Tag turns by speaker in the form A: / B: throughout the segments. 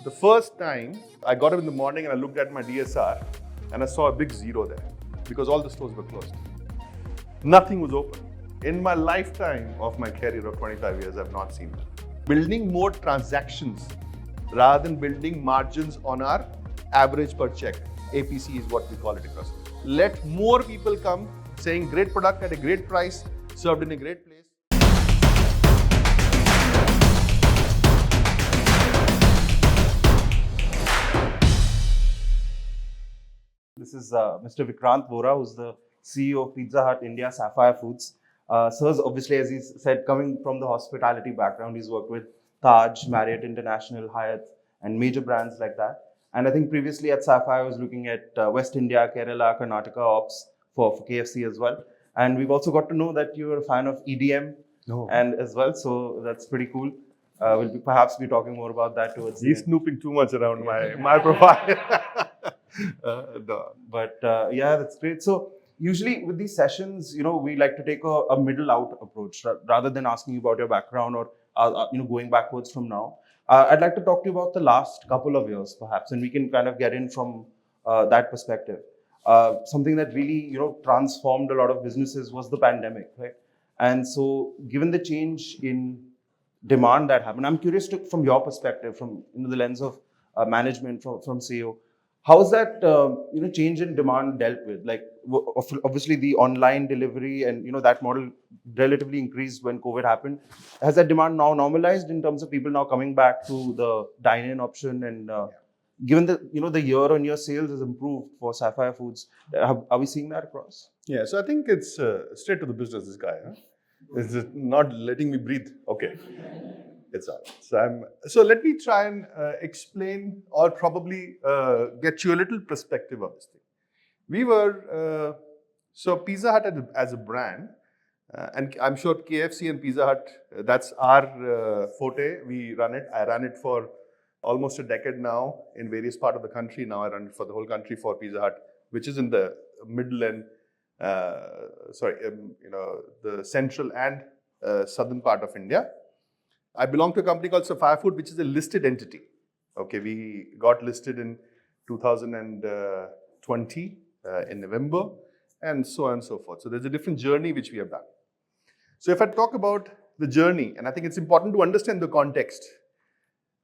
A: The first time I got up in the morning and I looked at my DSR and I saw a big zero there because all the stores were closed. Nothing was open. In my lifetime of my career of 25 years, I've not seen that. Building more transactions rather than building margins on our average per check. APC is what we call it across. Let more people come saying great product at a great price, served in a great place.
B: This is Mr. Vikrant Vohra, who's the CEO of Pizza Hut India, Sapphire Foods. Sir's obviously, as he said, coming from the hospitality background, he's worked with Taj, Marriott International, Hyatt, and major brands like that. And I think previously at Sapphire, I was looking at West India, Kerala, Karnataka ops for KFC as well. And we've also got to know that you're a fan of EDM and as well, so that's pretty cool. We'll perhaps be talking more about that towards
A: He's snooping too much around my profile.
B: But yeah, that's great. So usually with these sessions, we like to take a middle out approach rather than asking you about your background or going backwards from now. I'd like to talk to you about the last couple of years, perhaps, and we can kind of get in from that perspective. Something that really transformed a lot of businesses was the pandemic, right? And so, given the change in demand that happened, I'm curious from your perspective, from the lens of management, from CEO. How is that change in demand dealt with? Like obviously the online delivery and that model relatively increased when COVID happened. Has that demand now normalized in terms of people now coming back to the dine-in option? And given that the year-on-year sales has improved for Sapphire Foods, are we seeing that across?
A: Yeah, so I think it's straight to the business. This guy, is just not letting me breathe. Okay. It's all right. So let me try and explain or probably get you a little perspective of this thing. We were, so Pizza Hut as a brand, and I'm sure KFC and Pizza Hut, that's our forte. We run it. I ran it for almost a decade now in various parts of the country. Now I run it for the whole country for Pizza Hut, which is in the middle and, the central and southern part of India. I belong to a company called Sapphire Food, which is a listed entity. Okay, we got listed in 2020 in November, and so on and so forth. So there's a different journey which we have done. So if I talk about the journey, and I think it's important to understand the context,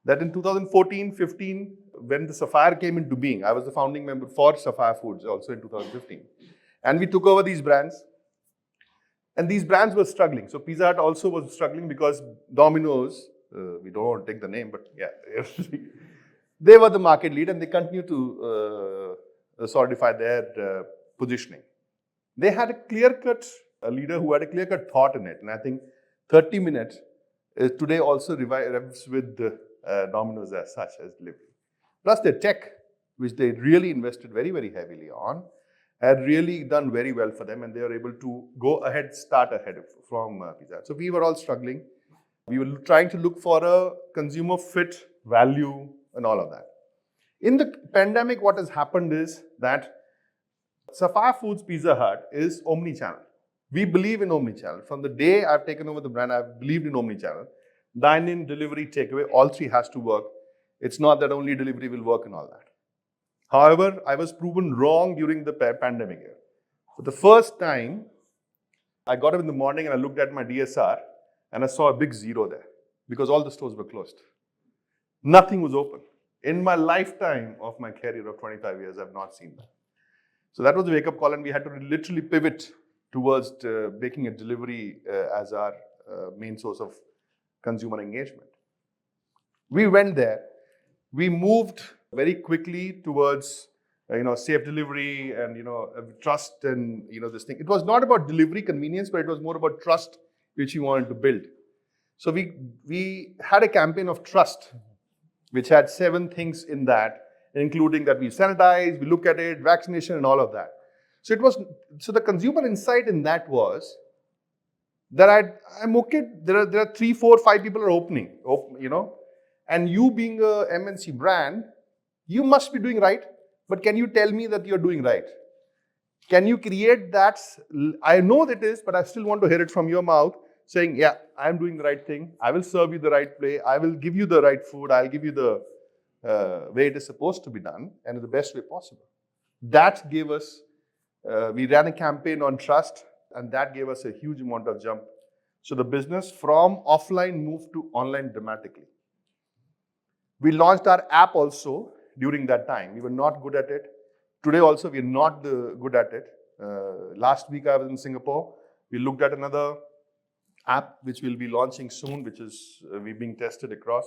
A: that in 2014-15, when the Sapphire came into being, I was the founding member for Sapphire Foods also in 2015. And we took over these brands. And these brands were struggling. So Pizza Hut also was struggling because Domino's, we don't want to take the name, but yeah, they were the market lead and they continue to solidify their positioning. They had a clear-cut leader who had a clear-cut thought in it. And I think 30 Minutes today also revives with Domino's as such as delivery. Plus their tech, which they really invested very, very heavily on, had really done very well for them, and they were able to start ahead from Pizza Hut. So we were all struggling. We were trying to look for a consumer fit value and all of that. In the pandemic, what has happened is that Sapphire Foods Pizza Hut is omni-channel. We believe in omni-channel. From the day I've taken over the brand, I've believed in omni-channel. Dine-in, delivery, takeaway, all three has to work. It's not that only delivery will work and all that. However, I was proven wrong during the pandemic year. For the first time, I got up in the morning and I looked at my DSR and I saw a big zero there because all the stores were closed. Nothing was open. In my lifetime of my career of 25 years, I've not seen that. So that was a wake-up call, and we had to literally pivot towards making a delivery as our main source of consumer engagement. We went there. We moved very quickly towards safe delivery and trust and this thing. It was not about delivery convenience, but it was more about trust which we wanted to build. So we had a campaign of trust which had 7 things in that, including that we sanitize, we look at it, vaccination and all of that. So the consumer insight in that was that I'm okay. There are 3, 4, 5 people are opening, and you being a MNC brand, you must be doing right, but can you tell me that you're doing right? Can you create that? I know that is, but I still want to hear it from your mouth saying, yeah, I'm doing the right thing. I will serve you the right way. I will give you the right food. I'll give you the way it is supposed to be done and in the best way possible. That gave us, we ran a campaign on trust, and that gave us a huge amount of jump. So the business from offline moved to online dramatically. We launched our app also during that time. We were not good at it. Today also, we're not good at it. Last week, I was in Singapore. We looked at another app which we'll be launching soon, which is we're being tested across.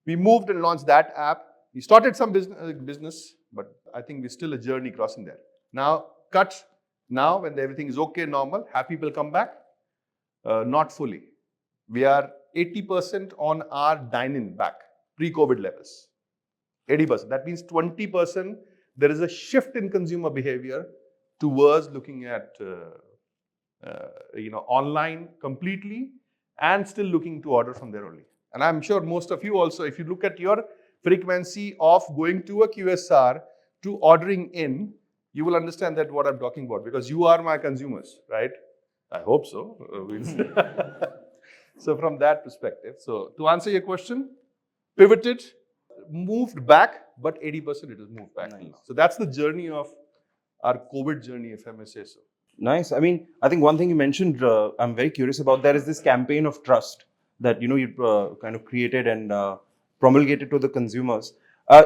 A: We moved and launched that app. We started some business, but I think we're still a journey crossing there. Now, now when everything is okay, normal, have people come back? Not fully. We are 80% on our dine-in back, pre-COVID levels. 80%. That means 20%, there is a shift in consumer behavior towards looking at online completely and still looking to order from there only. And I'm sure most of you also, if you look at your frequency of going to a QSR to ordering in, you will understand that what I'm talking about, because you are my consumers, right? I hope so. So from that perspective, so to answer your question, pivoted, moved back, but 80% it has moved back.
B: Nice.
A: So that's the journey of our COVID journey, if I may say so.
B: Nice. I mean, I think one thing you mentioned, I'm very curious about, there is this campaign of trust that you kind of created and promulgated to the consumers.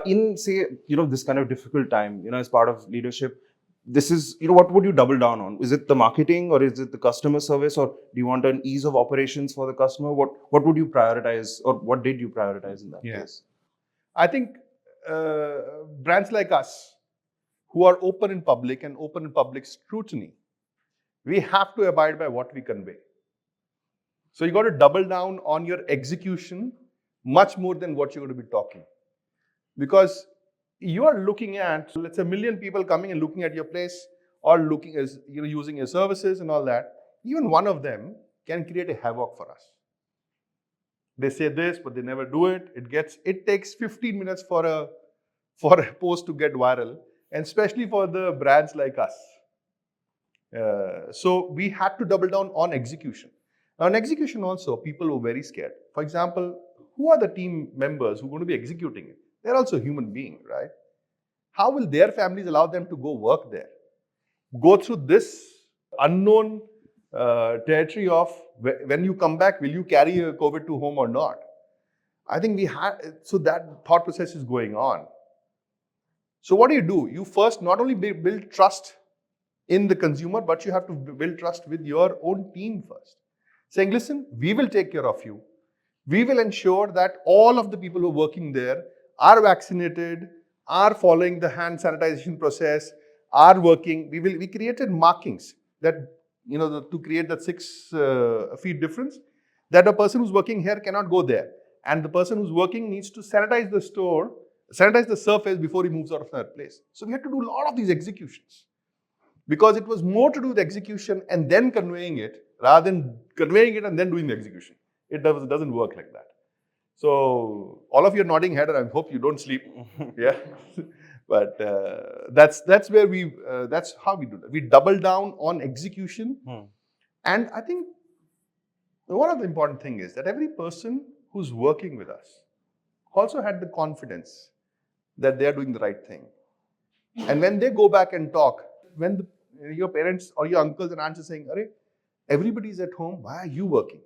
B: In say, this kind of difficult time, as part of leadership, this is, what would you double down on? Is it the marketing, or is it the customer service, or do you want an ease of operations for the customer? What would you prioritize, or what did you prioritize in that case?
A: I think brands like us, who are open in public and open in public scrutiny, we have to abide by what we convey. So you got to double down on your execution much more than what you're going to be talking. Because you are looking at, let's say, 1 million people coming and looking at your place, or looking as using your services and all that. Even one of them can create a havoc for us. They say this, but they never do it. It takes 15 minutes for a post to get viral, and especially for the brands like us. So we had to double down on execution. Now, in execution also, people were very scared. For example, who are the team members who are going to be executing it? They're also human beings, right? How will their families allow them to go work there? Go through this unknown territory of when you come back, will you carry a COVID to home or not? I think so that thought process is going on. So what do? You first not only build trust in the consumer, but you have to build trust with your own team first. Saying, listen, we will take care of you. We will ensure that all of the people who are working there are vaccinated, are following the hand sanitization process, are working. We created markings that, to create that 6 feet difference, that a person who's working here cannot go there. And the person who's working needs to sanitize the store, sanitize the surface before he moves out of that place. So we had to do a lot of these executions, because it was more to do with execution and then conveying it, rather than conveying it and then doing the execution. It doesn't work like that. So all of you are nodding head, and I hope you don't sleep. Yeah, but that's where that's how we do that. We double down on execution, and I think one of the important thing is that every person who's working with us also had the confidence that they are doing the right thing. And when they go back and talk, when your parents or your uncles and aunts are saying, "Arey, everybody's at home, why are you working?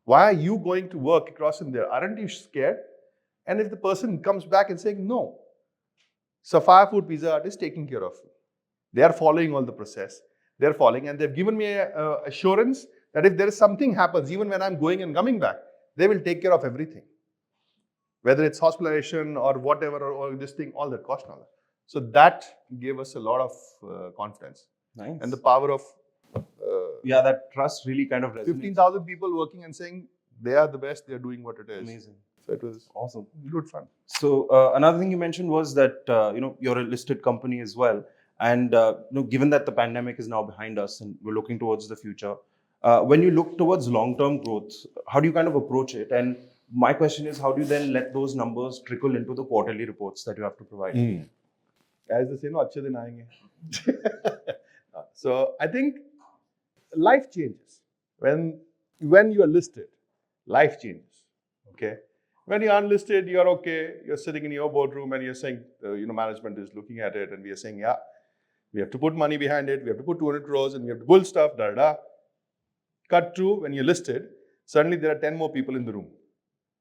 A: Why are you going to work across in there? Aren't you scared?" And if the person comes back and saying, "No, Sapphire Food Pizza Hut is taking care of me. They are following all the process. They're following, and they've given me assurance that if there is something happens, even when I'm going and coming back, they will take care of everything. Whether it's hospitalization or whatever, or this thing, all that cost, all that." So that gave us a lot of confidence.
B: Nice.
A: And the power of
B: that trust really kind of resonates.
A: 15,000 people working and saying they are the best, they're doing what it is.
B: Amazing.
A: So it was
B: awesome.
A: Good fun.
B: So another thing you mentioned was that you're a listed company as well, and given that the pandemic is now behind us and we're looking towards the future, when you look towards long-term growth, how do you kind of approach it? And my question is, how do you then let those numbers trickle into the quarterly reports that you have to provide?
A: As they say, no, achhe din aayenge. So I think life changes when you are listed. Life changes. Okay, When you're unlisted, you're okay. You're sitting in your boardroom and you're saying, management is looking at it and we are saying, yeah, we have to put money behind it. We have to put 200 crores and we have to build stuff, da da. Cut through, when you're listed, suddenly there are 10 more people in the room.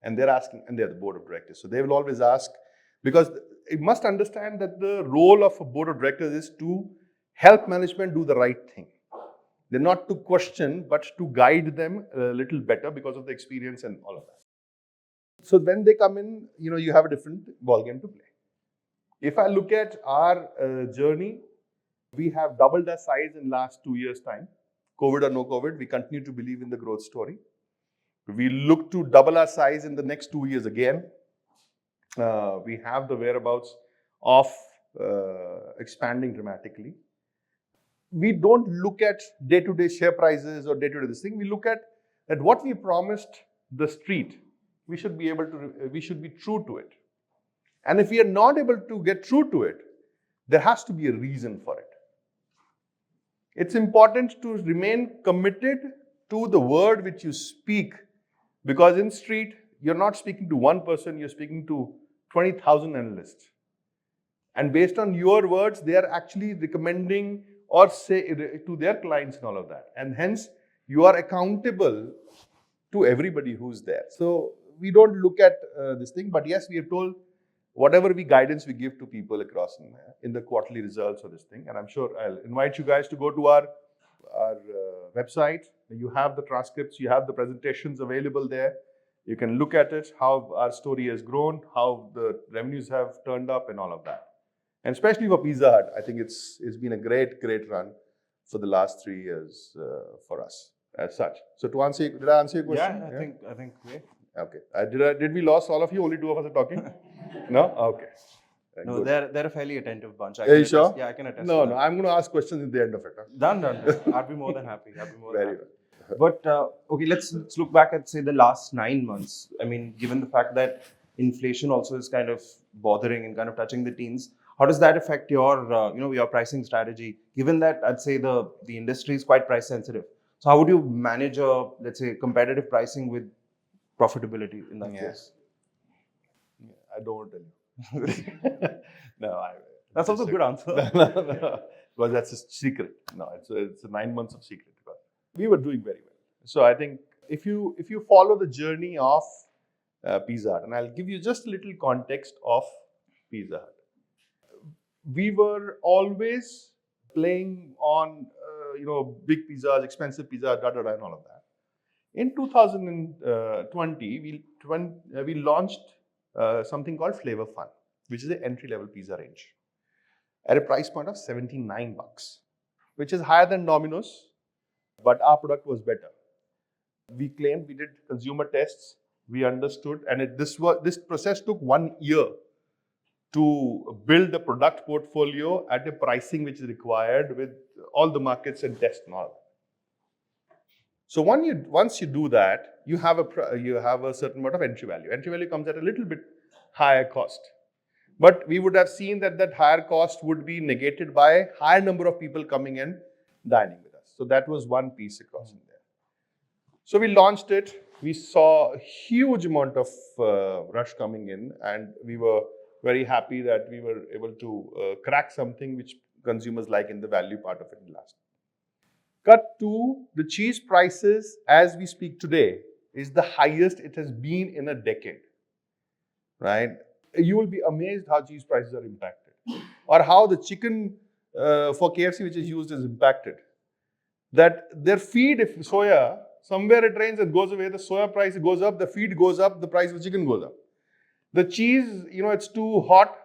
A: And they're asking, and they're the board of directors. So they will always ask, because you must understand that the role of a board of directors is to help management do the right thing. They're not to question, but to guide them a little better because of the experience and all of that. So when they come in, you have a different ballgame to play. If I look at our journey, we have doubled our size in last 2 years' time. COVID or no COVID, we continue to believe in the growth story. We look to double our size in the next 2 years again. We have the whereabouts of expanding dramatically. We don't look at day-to-day share prices or day-to-day this thing. We look at that what we promised the street, we should be true to it. And if we are not able to get true to it, there has to be a reason for it. It's important to remain committed to the word which you speak, because in street, you're not speaking to one person, you're speaking to 20,000 analysts. And based on your words, they are actually recommending or say to their clients and all of that. And hence, you are accountable to everybody who's there. So we don't look at this thing, but yes, we have told whatever guidance we give to people across in the quarterly results or this thing. And I'm sure I'll invite you guys to go to our website. You have the transcripts, you have the presentations available there. You can look at it, how our story has grown, how the revenues have turned up and all of that. And especially for Pizza Hut, I think it's been a great run for the last 3 years for us as such. So to answer, did I answer your question?
B: Yeah, I think yeah.
A: Okay. Did we lost all of you? Only 2 of us are talking? No? Okay.
B: No,
A: good.
B: they're a fairly attentive bunch.
A: Are you sure?
B: Yeah, I can attest.
A: No, I'm going to ask questions at the end of it. Huh?
B: Done. I'd be more than happy.
A: Very well.
B: But okay, let's look back at say the last 9 months. I mean, given the fact that inflation also is kind of bothering and kind of touching the teens, how does that affect your your pricing strategy? Given that I'd say the industry is quite price sensitive, so how would you manage let's say competitive pricing with profitability in that case?
A: I don't want to tell you. No,
B: that's also a good answer.
A: No, because that's a secret. No, it's a 9 months of secret. We were doing very well. So I think if you follow the journey of Pizza Hut, and I'll give you just a little context of Pizza Hut. We were always playing on big pizzas, expensive pizza, and all of that. In 2020, we launched something called Flavor Fun, which is an entry-level pizza range at a price point of $79, which is higher than Domino's, but our product was better. We claimed, we did consumer tests, we understood, and this process took 1 year to build the product portfolio at a pricing which is required with all the markets and tests and all. So once you do that, you have a certain amount of entry value. Entry value comes at a little bit higher cost. But we would have seen that higher cost would be negated by a higher number of people coming and dining with us. So that was one piece across in there. So we launched it. We saw a huge amount of rush coming in, and we were very happy that we were able to crack something which consumers like in the value part of it in last. Cut to the cheese prices as we speak today is the highest it has been in a decade, right? You will be amazed how cheese prices are impacted, or how the chicken for KFC which is used is impacted. That their feed, if soya, somewhere it rains and goes away, the soya price goes up, the feed goes up, the price of the chicken goes up. The cheese, it's too hot,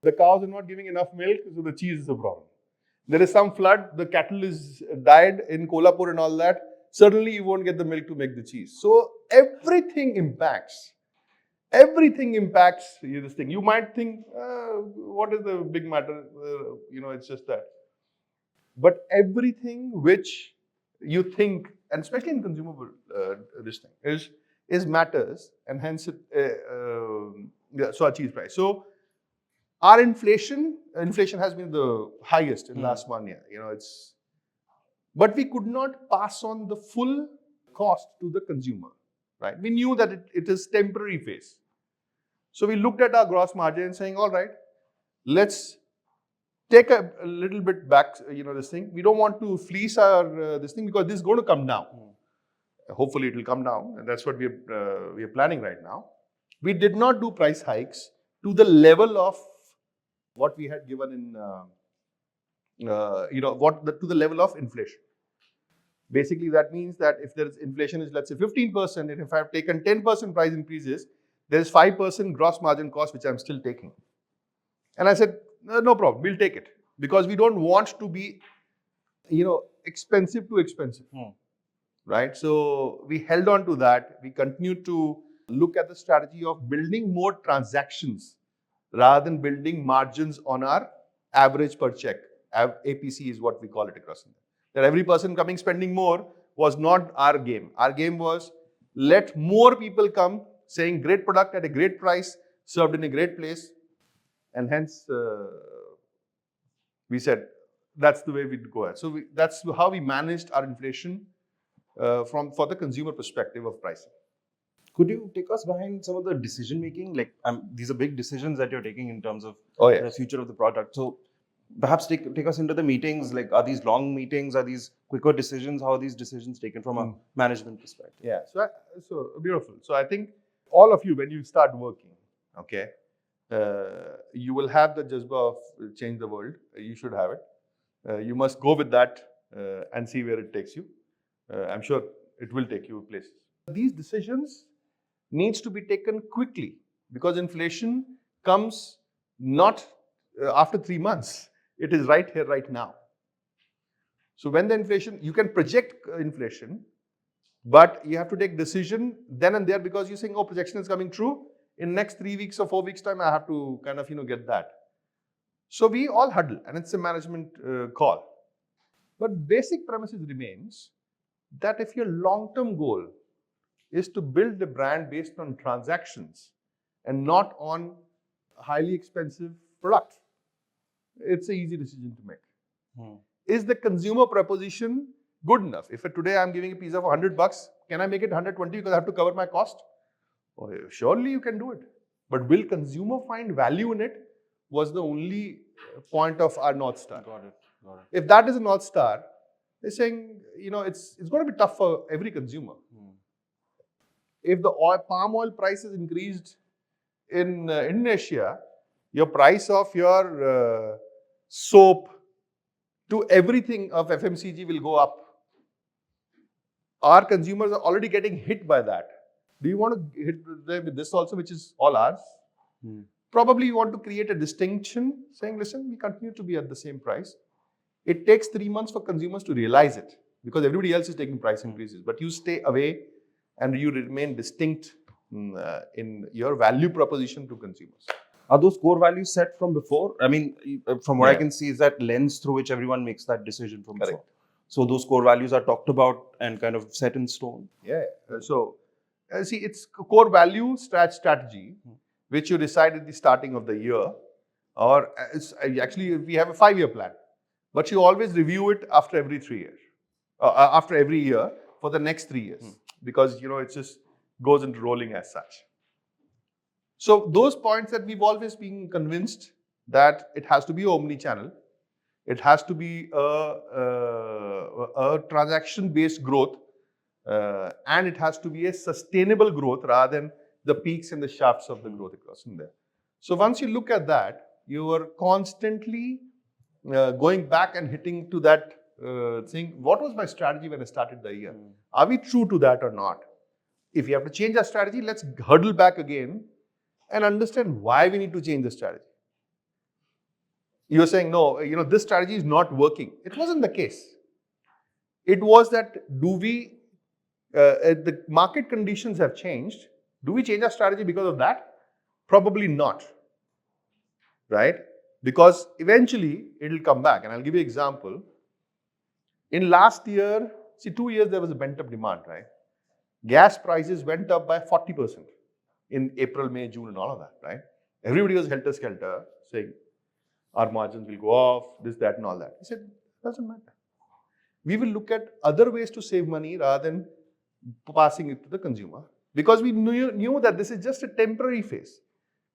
A: the cows are not giving enough milk, so the cheese is a problem. There is some flood, the cattle is died in Kolhapur and all that, suddenly you won't get the milk to make the cheese. So everything impacts. Everything impacts this thing. You might think, what is the big matter? It's just that. But everything which you think, and especially in consumable this thing, is matters, and hence so our cheese price. So our inflation has been the highest in last 1 year. But we could not pass on the full cost to the consumer, right? We knew that it is temporary phase. So we looked at our gross margin and saying, all right, let's take a little bit back, this thing. We don't want to fleece our this thing because this is going to come down. Hopefully it will come down, and that's what we are planning right now. We did not do price hikes to the level of what we had given in, to the level of inflation. Basically, that means that if there is inflation is, let's say 15%, and if I've taken 10% price increases, there is 5% gross margin cost which I'm still taking. And I said, no problem, we'll take it, because we don't want to be, expensive to expensive. Right? So we held on to that. We continued to look at the strategy of building more transactions rather than building margins on our average per check. APC is what we call it across India. That every person coming spending more was not our game. Our game was let more people come saying great product at a great price, served in a great place. And hence, we said that's the way we'd go ahead. So that's how we managed our inflation for the consumer perspective of pricing.
B: Could you take us behind some of the decision making? Like these are big decisions that you're taking in terms of the future of the product. So perhaps take us into the meetings. Like, are these long meetings? Are these quicker decisions? How are these decisions taken from a management perspective?
A: Yeah, so beautiful. So I think all of you, when you start working, okay, you will have the jazba of change the world. You should have it. You must go with that and see where it takes you. I'm sure it will take you places. These decisions needs to be taken quickly, because inflation comes not after 3 months. It is right here, right now. So when the inflation, you can project inflation, but you have to take decision then and there, because you're saying, oh, projection is coming true. In next 3 weeks or 4 weeks time, I have to kind of, get that. So we all huddle, and it's a management call. But basic premises remains that if your long-term goal is to build the brand based on transactions and not on highly expensive product, it's an easy decision to make. Is the consumer proposition good enough? If today I'm giving a pizza for $100, can I make it 120 because I have to cover my cost? Oh, surely you can do it. But will consumer find value in it? Was the only point of our North Star.
B: Got it.
A: If that is a North Star, they're saying, it's going to be tough for every consumer. If the palm oil price is increased in Indonesia, your price of your soap to everything of FMCG will go up. Our consumers are already getting hit by that. Do you want to hit them with this also, which is all ours? Probably you want to create a distinction, saying, listen, we continue to be at the same price. It takes 3 months for consumers to realize it, because everybody else is taking price increases. But you stay away and you remain distinct in your value proposition to consumers.
B: Are those core values set from before? I mean, from what I can see, is that lens through which everyone makes that decision from before. So those core values are talked about and kind of set in stone.
A: Yeah. So see, it's core value strategy, which you decide at the starting of the year, or actually we have a 5-year plan, but you always review it after every 3 years, after every year for the next 3 years, because it just goes into rolling as such. So those points that we've always been convinced that it has to be omni-channel, it has to be a transaction-based growth, and it has to be a sustainable growth rather than the peaks and the shafts of the growth across in there. So once you look at that, you are constantly going back and hitting to that thing. What was my strategy when I started the year? Are we true to that or not? If you have to change our strategy, let's huddle back again and understand why we need to change the strategy. You're saying, no, this strategy is not working. It wasn't the case. It was that, the market conditions have changed. Do we change our strategy because of that? Probably not, right? Because eventually it will come back. And I'll give you an example. In last year, 2 years there was a pent-up demand, right? Gas prices went up by 40% in April, May, June and all of that, right? Everybody was helter-skelter saying, our margins will go off, this, that and all that. He said, doesn't matter. We will look at other ways to save money rather than passing it to the consumer, because we knew that this is just a temporary phase.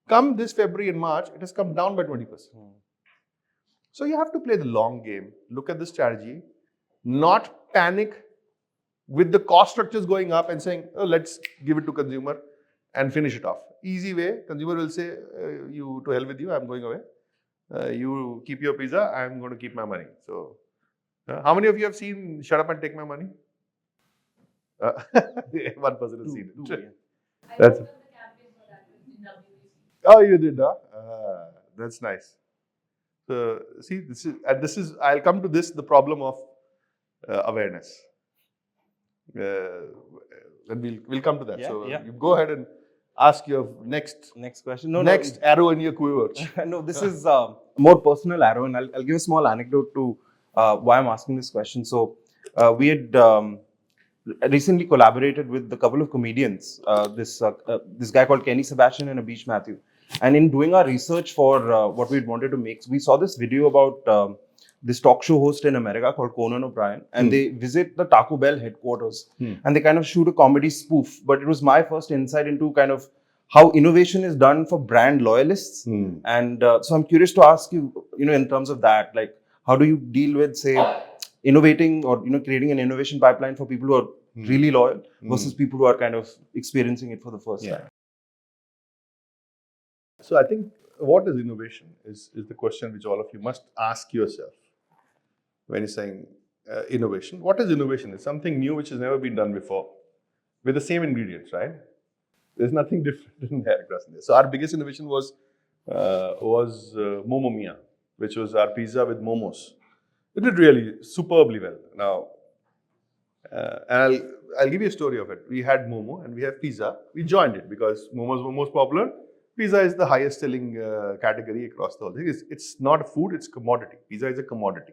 A: Come this February and March, it has come down by 20%. So you have to play the long game, look at the strategy, not panic with the cost structures going up and saying, oh, let's give it to consumer and finish it off. Easy way, consumer will say, you to hell with you, I'm going away. You keep your pizza, I'm going to keep my money. So, how many of you have seen Shut Up and Take My Money? One person has seen it. That's it. Oh, you did, huh? That's nice. So, see, this is, I'll come to this, the problem of awareness. And we'll come to that. You go ahead and ask your next
B: question.
A: Next arrow in your quiver.
B: No, this is a more personal arrow, and I'll give a small anecdote to why I'm asking this question. So, we had recently collaborated with a couple of comedians. This guy called Kenny Sebastian and Abish Matthew. And in doing our research for what we wanted to make, we saw this video about this talk show host in America called Conan O'Brien, and they visit the Taco Bell headquarters, and they kind of shoot a comedy spoof. But it was my first insight into kind of how innovation is done for brand loyalists. And so I'm curious to ask you, in terms of that, like, how do you deal with, say, innovating or, creating an innovation pipeline for people who are really loyal versus people who are kind of experiencing it for the first time?
A: So I think what is innovation is the question which all of you must ask yourself when you're saying innovation. What is innovation? It's something new which has never been done before with the same ingredients, right? There's nothing different in there across India. So our biggest innovation was MomoMia, which was our pizza with momos. It did really superbly well. Now, and I'll give you a story of it. We had Momo and we have pizza. We joined it because momos were most popular. Pizza is the highest selling category across the whole thing. It's not a food, it's commodity. Pizza is a commodity.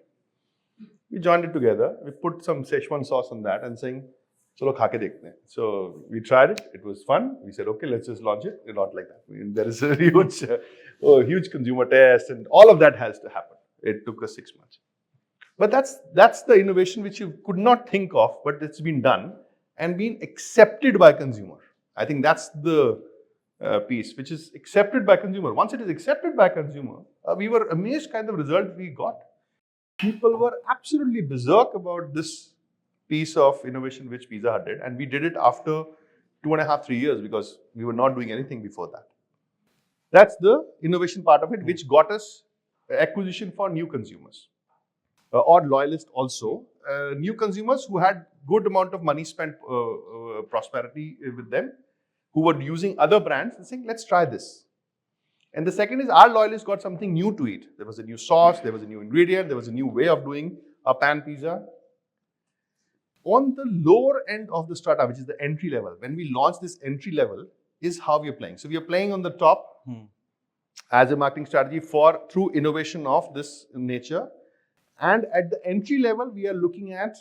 A: We joined it together. We put some Szechuan sauce on that and saying, chalo kha ke dekhte hain. So we tried it. It was fun. We said, okay, let's just launch it. Not like that. There is a huge consumer test and all of that has to happen. It took us 6 months. But that's the innovation which you could not think of, but it's been done and been accepted by consumer. I think that's the piece which is accepted by consumer. Once it is accepted by consumer, we were amazed kind of result we got. People were absolutely berserk about this piece of innovation which Pizza Hut did, and we did it after 2.5, 3 years because we were not doing anything before that. That's the innovation part of it, which got us acquisition for new consumers or loyalists also. New consumers who had good amount of money spent, prosperity with them, who were using other brands and saying, let's try this. And the second is our loyalists got something new to eat. There was a new sauce, there was a new ingredient, there was a new way of doing a pan pizza. On the lower end of the strata, which is the entry level, when we launched this entry level, is how we are playing. So we are playing on the top as a marketing strategy through innovation of this nature. And at the entry level, we are looking at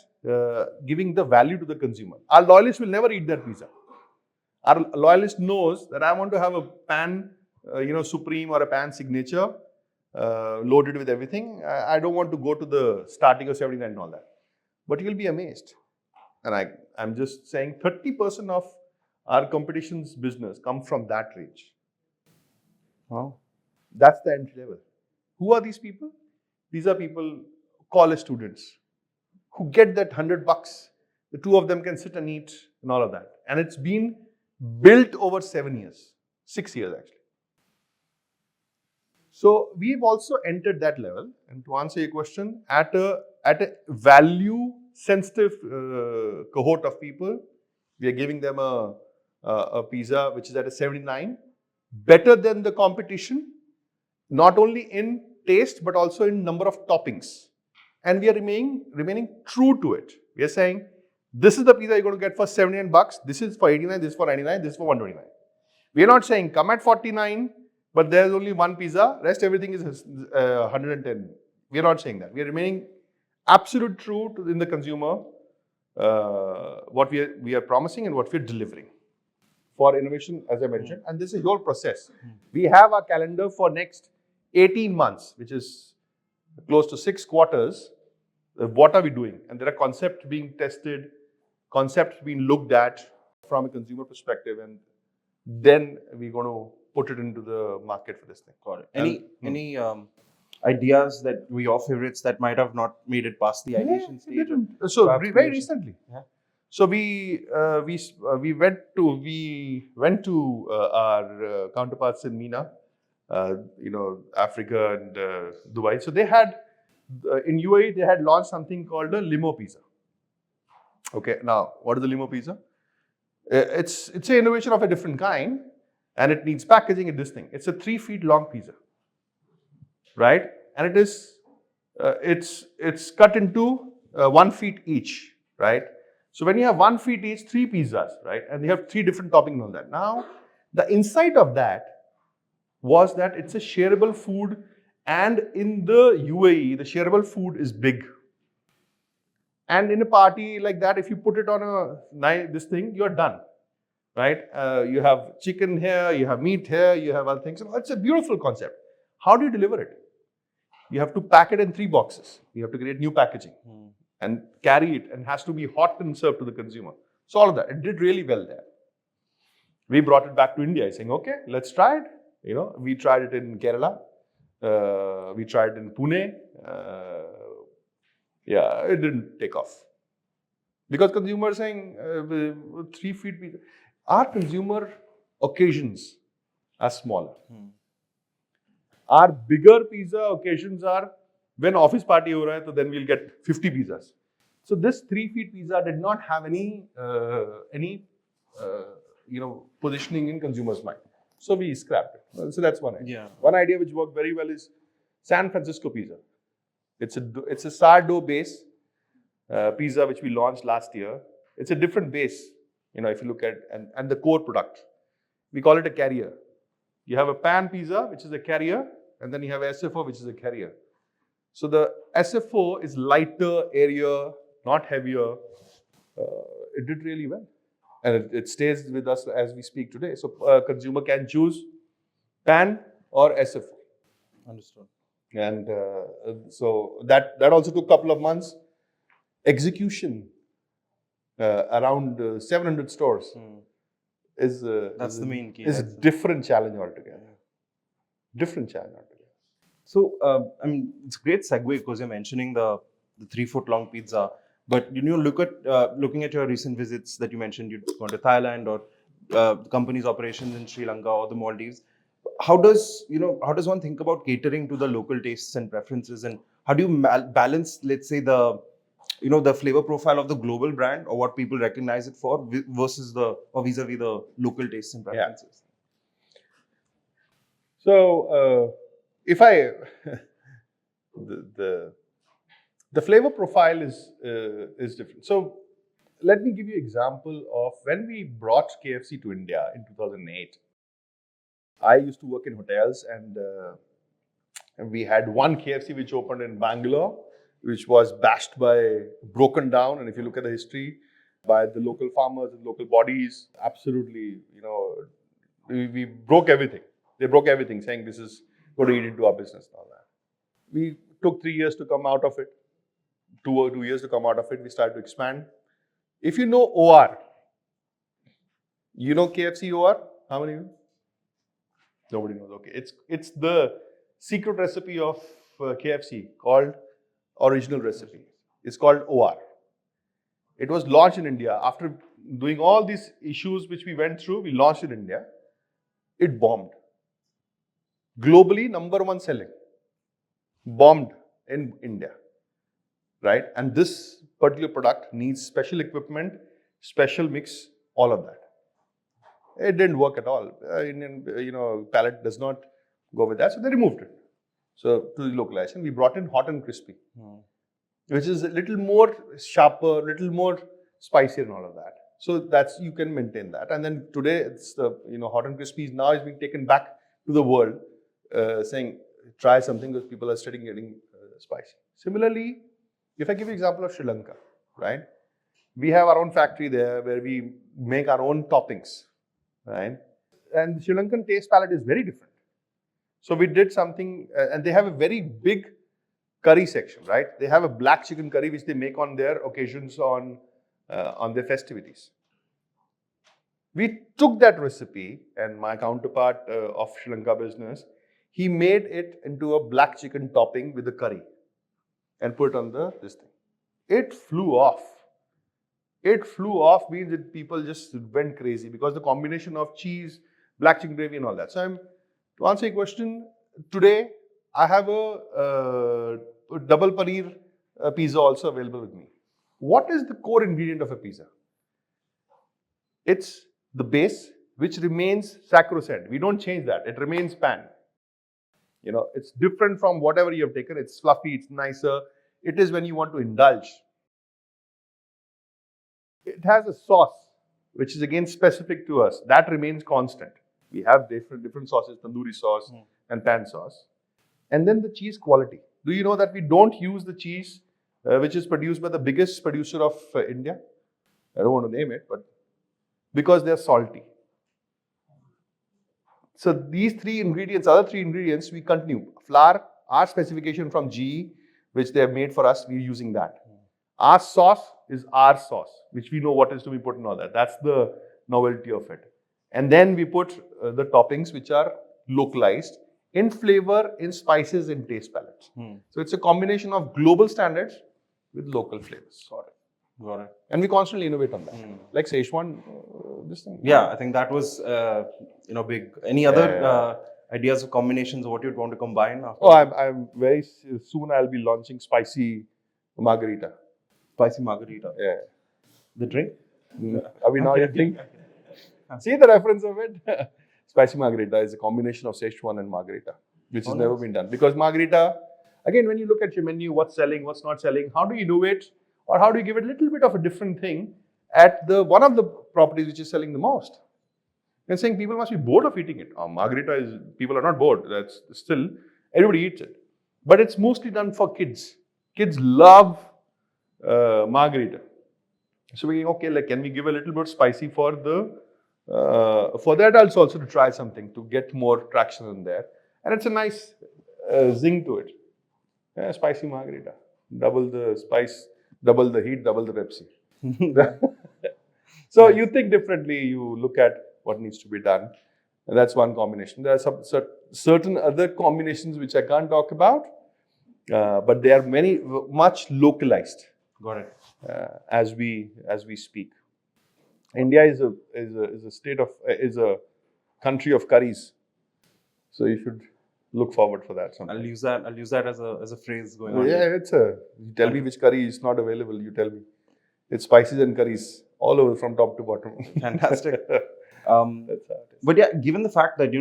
A: giving the value to the consumer. Our loyalist will never eat that pizza. Our loyalist knows that I want to have a pan, supreme or a pan signature loaded with everything. I don't want to go to the starting of 79 and all that. But you'll be amazed. And I'm just saying 30% of our competition's business come from that range.
B: Wow.
A: That's the entry level. Who are these people? These are people, college students, who get that $100. The two of them can sit and eat and all of that. And it's been built over 7 years, 6 years actually. So we've also entered that level. And to answer your question, at a value sensitive cohort of people, we are giving them a pizza which is at a 79, better than the competition, not only in taste but also in number of toppings. And we are remaining true to it. We are saying, this is the pizza you're going to get for $79. This is for 89, this is for 99, this is for 129. We are not saying come at 49, but there's only one pizza, rest everything is 110. We are not saying that. We are remaining absolute true to in the consumer, what we are promising and what we are delivering. For innovation, as I mentioned, and this is your process. We have our calendar for next 18 months, which is close to 6 quarters. What are we doing? And there are concepts being tested, concepts being looked at from a consumer perspective, and then we're going to put it into the market for this thing.
B: Got it. Any ideas that were your favorites that might have not made it past the ideation stage?
A: So
B: perhaps
A: very
B: creation?
A: recently.
B: Yeah.
A: So we went to our counterparts in MENA, Africa and Dubai. So they had in UAE they had launched something called a limo pizza. Okay, now what is the limo pizza? It's an innovation of a different kind, and it needs packaging and this thing. It's a 3 feet long pizza, right? And it is it's cut into 1 feet each, right? So when you have 1 feet each, 3 pizzas, right? And you have 3 different toppings on that. Now, the insight of that was that it's a shareable food, and in the UAE, the shareable food is big. And in a party like that, if you put it on this thing, you're done, right? You have chicken here, you have meat here, you have other things. It's a beautiful concept. How do you deliver it? You have to pack it in 3 boxes. You have to create new packaging and carry it, and it has to be hot and served to the consumer. So all of that, it did really well there. We brought it back to India, saying, okay, let's try it. We tried it in Kerala. We tried it in Pune. It didn't take off. Because consumers saying 3 feet pizza. Our consumer occasions are smaller. Our bigger pizza occasions are when office party ho raha hai, so then we'll get 50 pizzas. So this 3 feet pizza did not have any positioning in consumers' mind. So we scrapped it. So that's one idea.
B: Yeah.
A: One idea which worked very well is San Francisco pizza. It's a sourdough base pizza which we launched last year. It's a different base, if you look at and the core product. We call it a carrier. You have a pan pizza, which is a carrier, and then you have SFO, which is a carrier. So the SFO is lighter, airier, not heavier. It did really well. And it stays with us as we speak today. So a consumer can choose pan or SFO.
B: Understood.
A: And so that also took a couple of months. Execution around 700 stores is
B: That's the main key.
A: Is a different challenge altogether. Different challenge altogether.
B: So, it's a great segue because you're mentioning the 3 foot long pizza. But looking at your recent visits that you mentioned, you'd gone to Thailand or the company's operations in Sri Lanka or the Maldives. How does one think about catering to the local tastes and preferences, and how do you balance, let's say, the flavor profile of the global brand or what people recognize it for versus vis-a-vis the local tastes and preferences?
A: Yeah. So if I the flavor profile is different. So let me give you an example of when we brought KFC to India in 2008. I used to work in hotels, and we had one KFC which opened in Bangalore, which was broken down. And if you look at the history, by the local farmers and local bodies, absolutely, we broke everything. They broke everything, saying this is going to eat into our business and all that. We took 3 years to come out of it. 2 years to come out of it. We started to expand. If you know OR, you know KFC OR? How many of you? Nobody knows. Okay, it's the secret recipe of KFC called original recipe. It's called OR. It was launched in India after doing all these issues which we went through. We launched in India. It bombed. Globally, #1 selling. Bombed in India, right? And this particular product needs special equipment, special mix, all of that. It didn't work at all. Indian, palate does not go with that, so they removed it. So to the localization, we brought in hot and crispy, which is a little more sharper, little more spicier, and all of that. So you can maintain that. And then today, it's the hot and crispy now is being taken back to the world, saying try something because people are starting getting spicy. Similarly, if I give you an example of Sri Lanka, right? We have our own factory there where we make our own toppings, right? And the Sri Lankan taste palette is very different. So we did something, and they have a very big curry section, right? They have a black chicken curry which they make on their occasions on their festivities. We took that recipe, and my counterpart of Sri Lanka business, he made it into a black chicken topping with a curry and put on this thing. It flew off. It flew off means that people just went crazy because the combination of cheese, black chicken gravy, and all that. So, to answer your question, today I have a double paneer pizza also available with me. What is the core ingredient of a pizza? It's the base, which remains sacrosanct. We don't change that. It remains pan. It's different from whatever you have taken. It's fluffy, it's nicer. It is when you want to indulge. It has a sauce, which is again specific to us. That remains constant. We have different sauces, tandoori sauce and pan sauce. And then the cheese quality. Do you know that we don't use the cheese which is produced by the biggest producer of India? I don't want to name it, but because they're salty. So these other three ingredients, we continue. Flour, our specification from GE, which they have made for us, we're using that. Our sauce is our sauce, which we know what is to be put in all that. That's the novelty of it. And then we put the toppings, which are localized in flavor, in spices, in taste palettes. So it's a combination of global standards with local flavors.
B: Got it.
A: And we constantly innovate on that. Like Szechuan, this thing.
B: Yeah, I think that was big. Any other ideas of combinations of what you'd want to combine?
A: Oh, I'm very soon I'll be launching spicy margarita.
B: Spicy margarita.
A: Yeah.
B: The drink?
A: Are we now eating? See the reference of it? Spicy margarita is a combination of Szechuan and margarita, which has never been done. Because margarita, again, when you look at your menu, what's selling, what's not selling, how do you innovate? Or how do you give it a little bit of a different thing at one of the properties which is selling the most? And saying people must be bored of eating it. Margarita people are not bored. That's still, everybody eats it. But it's mostly done for kids. Kids love margarita. So can we give a little bit spicy for the adults also to try something, to get more traction in there. And it's a nice zing to it. Spicy margarita. Double the spice, double the heat, double the Pepsi. So you think differently, you look at what needs to be done. And that's one combination. There are certain other combinations which I can't talk about, but they are much localized.
B: Got it.
A: As we speak. India is a country of curries. So you should look forward for that sometime.
B: I'll use that as a phrase going on.
A: Yeah, you tell me which curry is not available, you tell me. It's spices and curries all over from top to bottom.
B: Fantastic.
A: That's how it is.
B: But yeah, given the fact that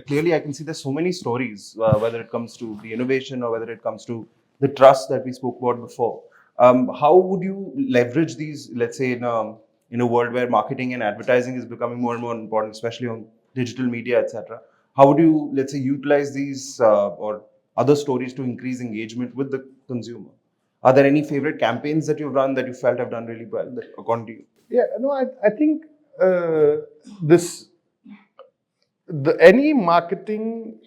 B: clearly I can see there's so many stories, whether it comes to the innovation or whether it comes to the trust that we spoke about before. How would you leverage these, let's say, in a world where marketing and advertising is becoming more and more important, especially on digital media, etc.? How would you, let's say, utilize these or other stories to increase engagement with the consumer? Are there any favorite campaigns that you've run that you felt have done really well, according to you?
A: Yeah, no, I think any marketing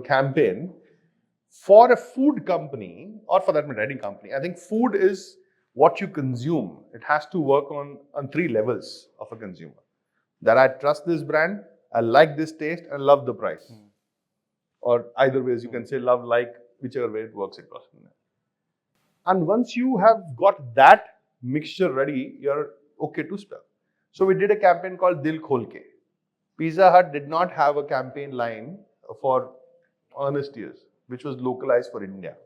A: campaign for a food company, or for that matter any company, I think food is what you consume. It has to work on three levels of a consumer. That I trust this brand, I like this taste, and love the price. Or either ways you can say love, like, whichever way it works across. And once you have got that mixture ready, you're okay to spell. So we did a campaign called Dil Khol Ke. Pizza Hut did not have a campaign line for earnest years, which was localized for India.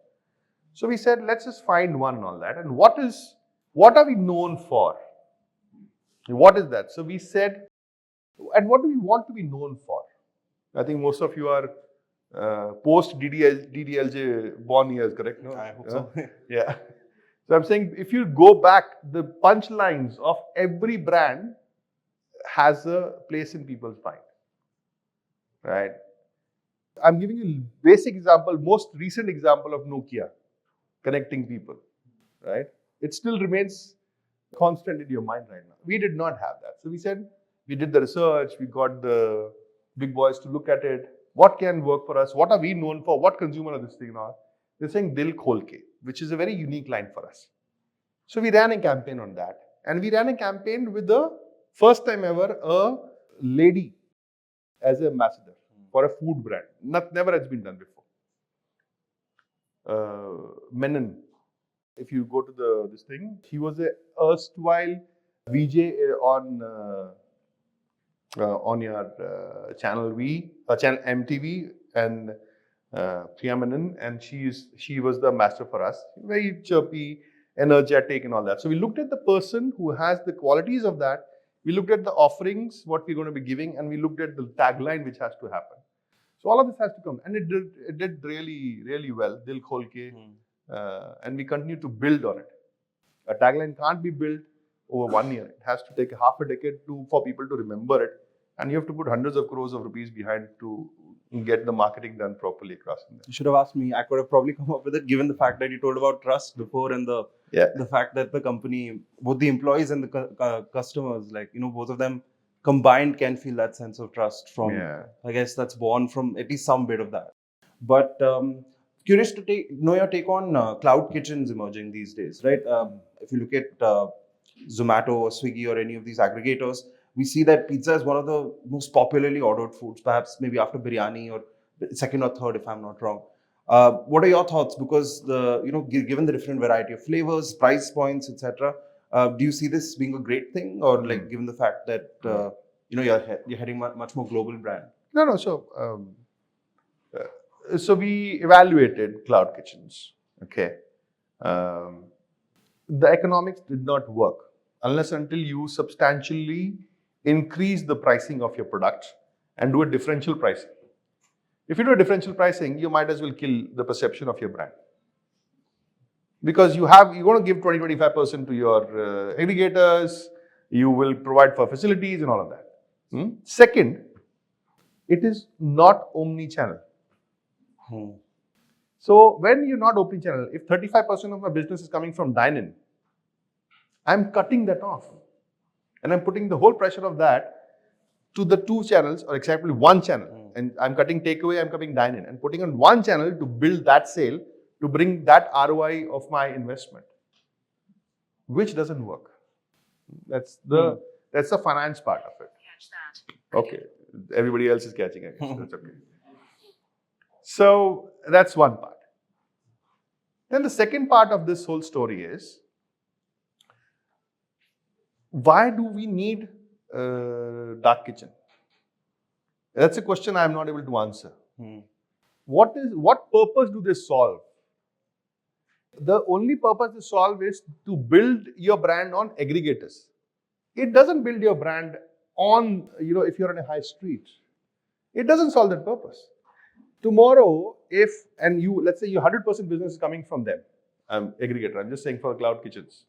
A: So we said, let's just find one on that. And what are we known for? What is that? So we said, and what do we want to be known for? I think most of you are post DDLJ born years, correct? No?
B: I hope so.
A: Yeah. So I'm saying, if you go back, the punchlines of every brand has a place in people's mind, right? I'm giving you a basic example, most recent example of Nokia connecting people, right? It still remains constant in your mind right now. We did not have that. So we said, we did the research, we got the big boys to look at it. What can work for us? What are we known for? What consumer are this thing now? They're saying Dil Khol Ke, which is a very unique line for us. So we ran a campaign on that. And we ran a campaign with the First time ever, a lady as an ambassador for a food brand. Never has been done before. Menon, if you go to this thing, he was a erstwhile VJ on your channel channel MTV, and Priya Menon, and she was the master for us. Very chirpy, energetic, and all that. So we looked at the person who has the qualities of that. We looked at the offerings, what we're going to be giving, and we looked at the tagline which has to happen. So all of this has to come, and it did really, really well. Dil khol ke, and we continue to build on it. A tagline can't be built over 1 year. It has to take half a decade for people to remember it, and you have to put hundreds of crores of rupees behind to get the marketing done properly across India.
B: You should have asked me. I could have probably come up with it, given the fact that you told about trust before, and the fact that the company, both the employees and the customers, both of them combined can feel that sense of trust from. I guess that's born from at least some bit of that. But curious to know your take on cloud kitchens emerging these days, right? If you look at Zomato or Swiggy or any of these aggregators, we see that pizza is one of the most popularly ordered foods, perhaps maybe after biryani, or second or third, if I'm not wrong. What are your thoughts? Because given the different variety of flavors, price points, etc., do you see this being a great thing, or given the fact that you're heading much more global brand?
A: No. So we evaluated cloud kitchens. Okay, the economics did not work unless until you substantially increase the pricing of your product and do a differential pricing. If you do a differential pricing, you might as well kill the perception of your brand. Because you want to give 20-25% to your aggregators, you will provide for facilities and all of that. Second, it is not omni-channel. So when you're not omni-channel, if 35% of my business is coming from dine-in, I'm cutting that off. And I'm putting the whole pressure of that to the two channels, or exactly one channel. And I'm cutting takeaway, I'm cutting dine-in, and putting on one channel to build that sale, to bring that ROI of my investment, which doesn't work. That's the finance part of it. Okay, everybody else is catching it. That's okay. So that's one part. Then the second part of this whole story is, why do we need dark kitchen? That's a question I am not able to answer. What purpose do they solve? The only purpose they solve is to build your brand on aggregators. It doesn't build your brand on, if you're on a high street. It doesn't solve that purpose. Tomorrow, let's say your 100% business is coming from them, aggregator, I'm just saying for cloud kitchens.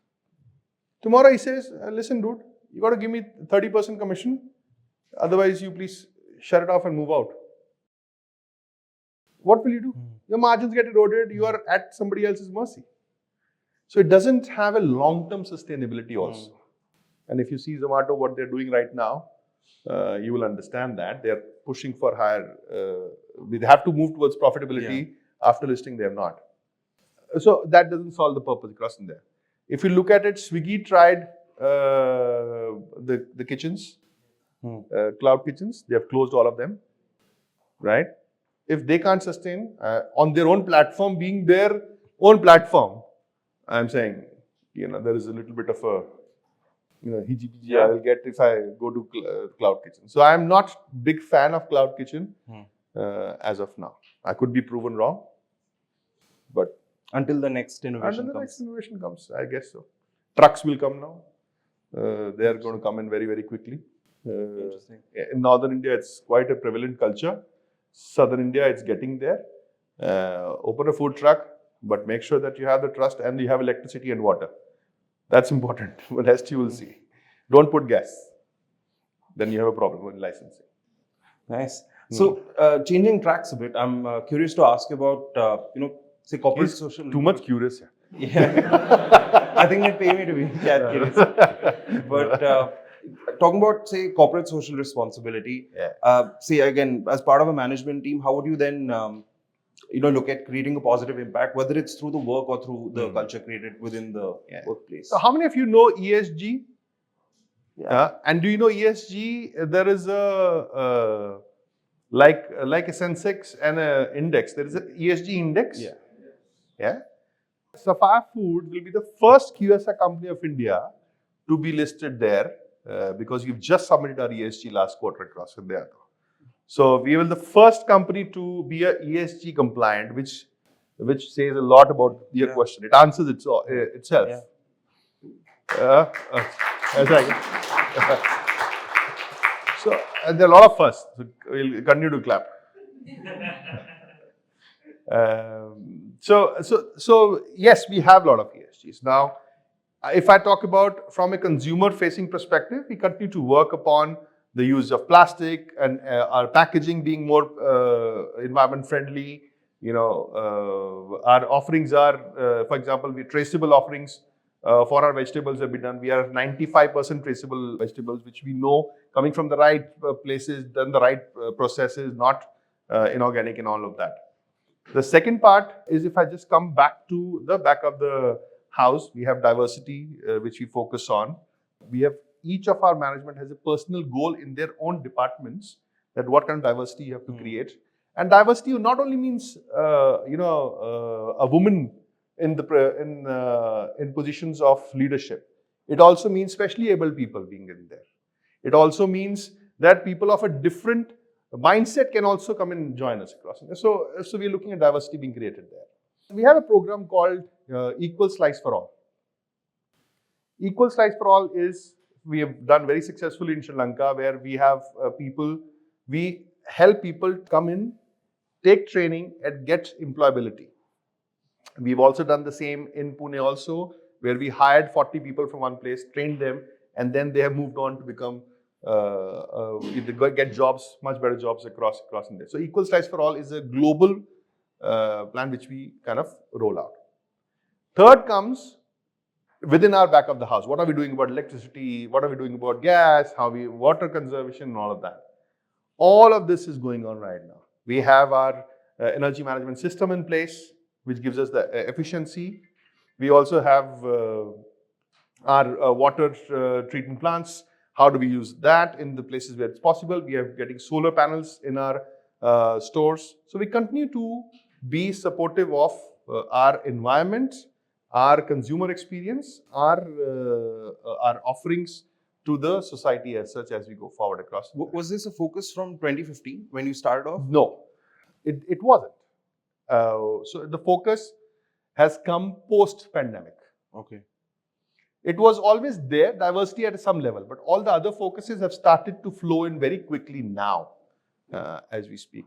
A: Tomorrow he says, listen dude, you got to give me 30% commission, otherwise you please shut it off and move out. What will you do? Your margins get eroded, you are at somebody else's mercy. So it doesn't have a long-term sustainability also. And if you see Zomato, what they're doing right now, you will understand that they're pushing for higher, they have to move towards profitability. After listing, they have not. So that doesn't solve the purpose across in there. If you look at it, Swiggy tried the kitchens, cloud kitchens. They have closed all of them, right? If they can't sustain on their own platform, being their own platform, I'm saying, there is a little bit of a, hiji-biji I will get if I go to cloud kitchen. So I'm not big fan of cloud kitchen as of now. I could be proven wrong, but
B: until the next innovation
A: comes, I guess so. Trucks will come now. They are going to come in very, very quickly.
B: Interesting.
A: In Northern India, it's quite a prevalent culture. Southern India, it's getting there. Open a food truck, but make sure that you have the trust and you have electricity and water. That's important. But rest you will see. Don't put gas. Then you have a problem with licensing.
B: Nice. So, changing tracks a bit, I'm curious to ask you about, say corporate social.
A: Too much curious.
B: Yeah. I think they pay me to be curious. But talking about, say, corporate social responsibility, say again, as part of a management team, how would you then, look at creating a positive impact, whether it's through the work or through the culture created within the workplace?
A: So how many of you know ESG? And do you know ESG? There is like a Sensex and an index. There is an ESG index. Yeah. Sapphire Food will be the first QSR company of India to be listed there because we've just submitted our ESG last quarter across India. So we were the first company to be a ESG compliant, which says a lot about your question. It answers itself. Exactly. So there are a lot of us. So we'll continue to clap. So yes, we have a lot of ESGs. Now, if I talk about from a consumer-facing perspective, we continue to work upon the use of plastic and our packaging being more environment-friendly. Our offerings are, for example, traceable offerings for our vegetables have been done. We are 95% traceable vegetables, which we know coming from the right places, done the right processes, not inorganic and all of that. The second part is if I just come back to the back of the house, we have diversity, which we focus on. We have each of our management has a personal goal in their own departments that what kind of diversity you have to create. And diversity not only means a woman in positions of leadership. It also means specially able people being in there. It also means that people of a different mindset can also come and join us across. So we're looking at diversity being created there. We have a program called Equal Slice for All. Equal Slice for All is, we have done very successfully in Sri Lanka, where we have we help people come in, take training and get employability. We've also done the same in Pune also, where we hired 40 people from one place, trained them, and then they have moved on to become get jobs, much better jobs across India. So Equal Slice for All is a global plan which we kind of roll out. Third comes within our back of the house. What are we doing about electricity? What are we doing about gas? Water conservation and all of that. All of this is going on right now. We have our energy management system in place, which gives us the efficiency. We also have our water treatment plants. How do we use that in the places where it's possible? We are getting solar panels in our stores. So we continue to be supportive of our environment, our consumer experience, our offerings to the society as such as we go forward across.
B: Was this a focus from 2015 when you started off?
A: No, it wasn't. So the focus has come post-pandemic.
B: Okay.
A: It was always there, diversity at some level, but all the other focuses have started to flow in very quickly now as we speak.